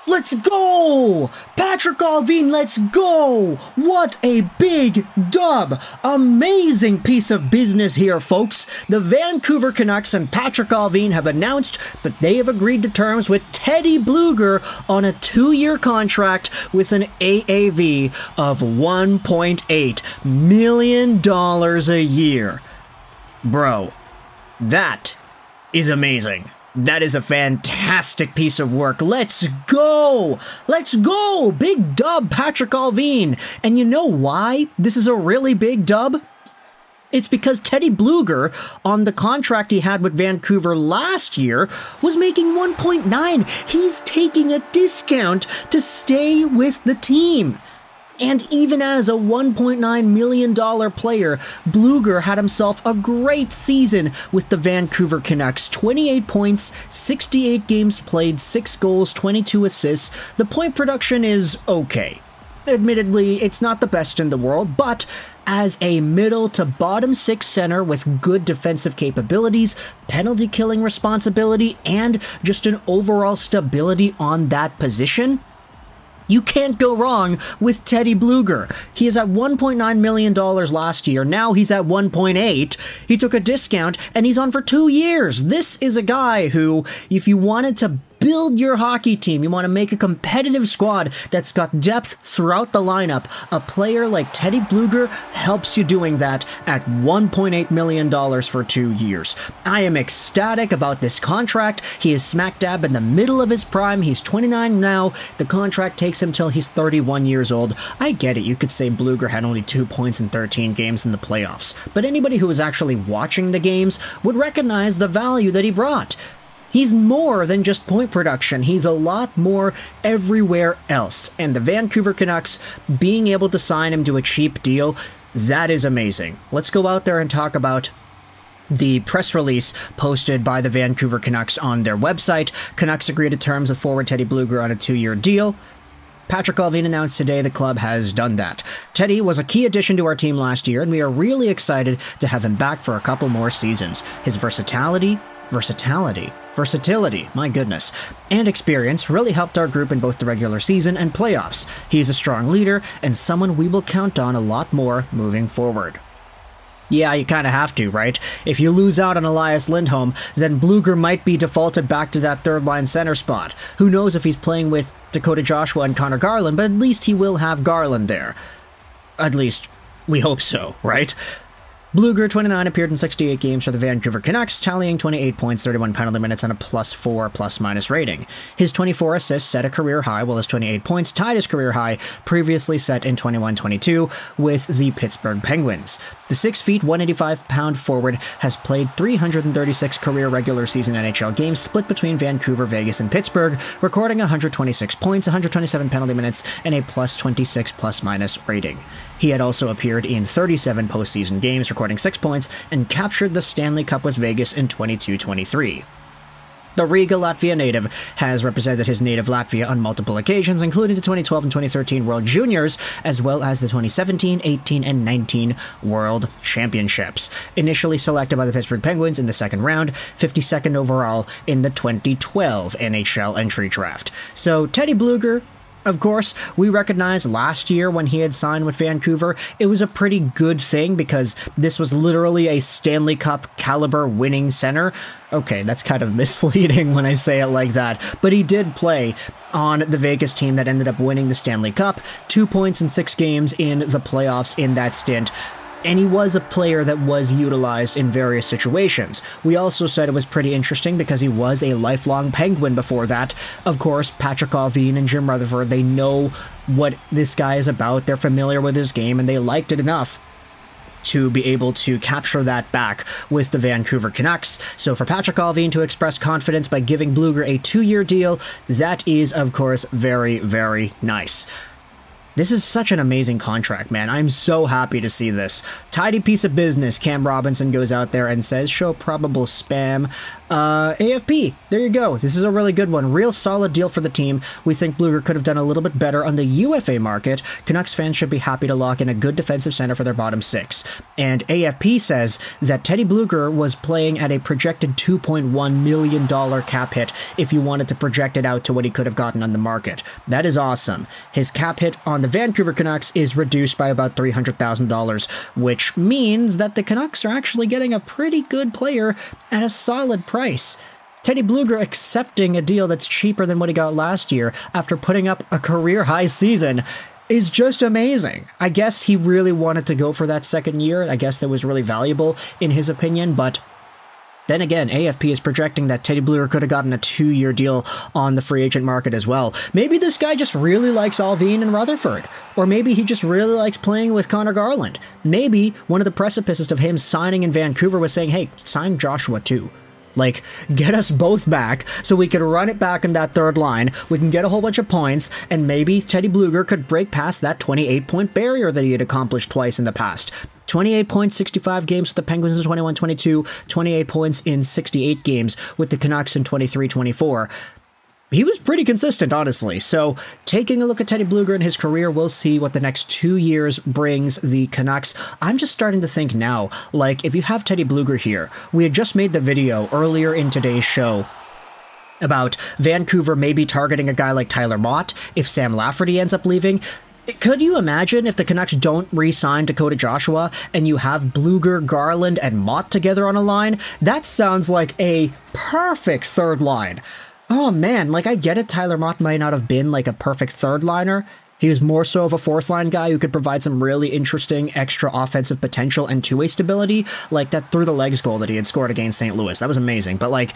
Let's go! Patrik Allvin, let's go! What a big dub! Amazing piece of business here, folks. The Vancouver Canucks and Patrik Allvin have announced that they have agreed to terms with Teddy Blueger on a 2-year contract with an AAV of $1.8 million a year. Bro, that is amazing. That is a fantastic piece of work. Let's go! Let's go! Big dub, Patrik Allvin. And you know why this is a really big dub? It's because Teddy Blueger, on the contract he had with Vancouver last year, was making 1.9. He's taking a discount to stay with the team. And even as a $1.9 million player, Blueger had himself a great season with the Vancouver Canucks. 28 points, 68 games played, 6 goals, 22 assists. The point production is okay. Admittedly, it's not the best in the world, but as a middle to bottom 6 center with good defensive capabilities, penalty killing responsibility, and just an overall stability on that position, you can't go wrong with Teddy Blueger. He is at $1.9 million last year. Now he's at 1.8. He took a discount and he's on for 2 years. This is a guy who, if you wanted to build your hockey team, you want to make a competitive squad that's got depth throughout the lineup, a player like Teddy Blueger helps you doing that at $1.8 million for 2 years. I am ecstatic about this contract. He is smack dab in the middle of his prime. He's 29 now. The contract takes him till he's 31 years old. I get it. You could say Blueger had only 2 points in 13 games in the playoffs, but anybody who was actually watching the games would recognize the value that he brought. He's more than just point production. He's a lot more everywhere else. And the Vancouver Canucks being able to sign him to a cheap deal, that is amazing. Let's go out there and talk about the press release posted by the Vancouver Canucks on their website. Canucks agreed to terms with forward Teddy Blueger on a 2-year deal. Patrik Allvin announced today the club has done that. Teddy was a key addition to our team last year, and we are really excited to have him back for a couple more seasons. His versatility, my goodness, and experience really helped our group in both the regular season and playoffs. He is a strong leader and someone we will count on a lot more moving forward. Yeah, you kind of have to, right? If you lose out on Elias Lindholm, then Blueger might be defaulted back to that third-line center spot. Who knows if he's playing with Dakota Joshua and Connor Garland, but at least he will have Garland there. At least, we hope so, right? Blueger, 29, appeared in 68 games for the Vancouver Canucks, tallying 28 points, 31 penalty minutes, and a +4 plus-minus rating. His 24 assists set a career high, while his 28 points tied his career high, previously set in 21-22 with the Pittsburgh Penguins. The 6 feet, 185-pound forward has played 336 career regular season NHL games split between Vancouver, Vegas, and Pittsburgh, recording 126 points, 127 penalty minutes, and a +26 plus-minus rating. He had also appeared in 37 postseason games, recording 6 points, and captured the Stanley Cup with Vegas in 22-23. The Riga, Latvia native has represented his native Latvia on multiple occasions, including the 2012 and 2013 World Juniors, as well as the 2017, 18, and 19 World Championships. Initially selected by the Pittsburgh Penguins in the second round, 52nd overall in the 2012 NHL Entry Draft. So, Teddy Blueger, of course, we recognize last year when he had signed with Vancouver, it was a pretty good thing because this was literally a Stanley Cup caliber winning center. Okay, that's kind of misleading when I say it like that, but he did play on the Vegas team that ended up winning the Stanley Cup, 2 points in 6 games in the playoffs in that stint. And he was a player that was utilized in various situations. We also said it was pretty interesting because he was a lifelong Penguin before that. Of course, Patrik Allvin and Jim Rutherford, they know what this guy is about. They're familiar with his game, and they liked it enough to be able to capture that back with the Vancouver Canucks. So for Patrik Allvin to express confidence by giving Blueger a 2-year deal, that is, of course, very, very nice. This is such an amazing contract, man. I'm so happy to see this. Tidy piece of business. Cam Robinson goes out there and says, show probable spam. AFP, there you go. This is a really good one. Real solid deal for the team. We think Blueger could have done a little bit better on the UFA market. Canucks fans should be happy to lock in a good defensive center for their bottom six. And AFP says that Teddy Blueger was playing at a projected $2.1 million cap hit if you wanted to project it out to what he could have gotten on the market. That is awesome. His cap hit on the Vancouver Canucks is reduced by about $300,000, which means that the Canucks are actually getting a pretty good player at a solid price. Teddy Blueger accepting a deal that's cheaper than what he got last year after putting up a career-high season is just amazing. I guess he really wanted to go for that second year. I guess that was really valuable in his opinion, but then again, AFP is projecting that Teddy Blueger could have gotten a 2-year deal on the free agent market as well. Maybe this guy just really likes Allvin and Rutherford. Or maybe he just really likes playing with Connor Garland. Maybe one of the precipices of him signing in Vancouver was saying, hey, sign Joshua too. Like, get us both back so we could run it back in that third line. We can get a whole bunch of points, and maybe Teddy Blueger could break past that 28-point barrier that he had accomplished twice in the past. 28 points, 65 games with the Penguins in 21-22, 28 points in 68 games with the Canucks in 23-24. He was pretty consistent, honestly. So, taking a look at Teddy Blueger and his career, we'll see what the next 2 years brings the Canucks. I'm just starting to think now, like, if you have Teddy Blueger here, we had just made the video earlier in today's show about Vancouver maybe targeting a guy like Tyler Mott if Sam Lafferty ends up leaving. Could you imagine if the Canucks don't re-sign Dakota Joshua and you have Blueger, Garland, and Mott together on a line? That sounds like a perfect third line. Oh man, like I get it, Tyler Mott might not have been like a perfect third liner. He was more so of a fourth line guy who could provide some really interesting extra offensive potential and two-way stability, like that through the legs goal that he had scored against St. Louis. That was amazing. But like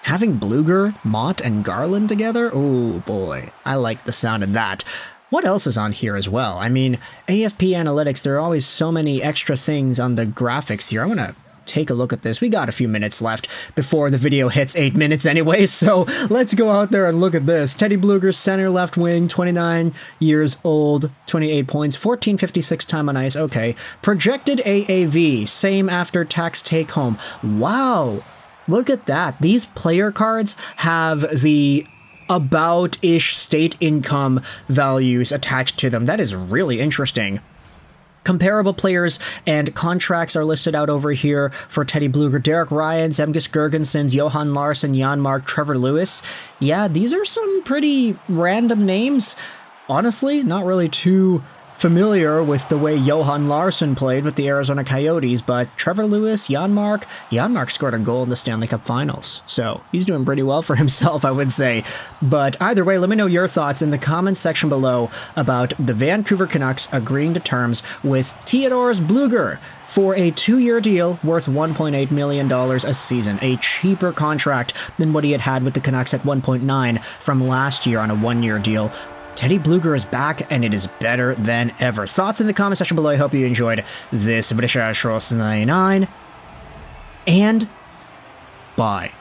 having Blueger, Mott, and Garland together, oh boy, I like the sound of that. What else is on here as well? I mean, AFP analytics, there are always so many extra things on the graphics here. I want to take a look at this. We got a few minutes left before the video hits 8 minutes anyway, so let's go out there and look at this. Teddy Blueger, center left wing, 29 years old, 28 points, 1456 time on ice. Okay. Projected AAV, same after tax take home. Wow. Look at that. These player cards have the about-ish state income values attached to them. That is really interesting. Comparable players and contracts are listed out over here for Teddy Blueger. Derek Ryan, Zemgus Girgensons, Johan Larsson, Janmark, Trevor Lewis. Yeah, these are some pretty random names. Honestly, not really too familiar with the way Johan Larsson played with the Arizona Coyotes, but Trevor Lewis, Janmark scored a goal in the Stanley Cup Finals, so he's doing pretty well for himself, I would say. But either way, let me know your thoughts in the comments section below about the Vancouver Canucks agreeing to terms with Theodore Blueger for a 2-year deal worth $1.8 million a season, a cheaper contract than what he had with the Canucks at $1.9 from last year on a 1-year deal. Teddy Blueger is back, and it is better than ever. Thoughts in the comment section below. I hope you enjoyed this video. 99, and bye.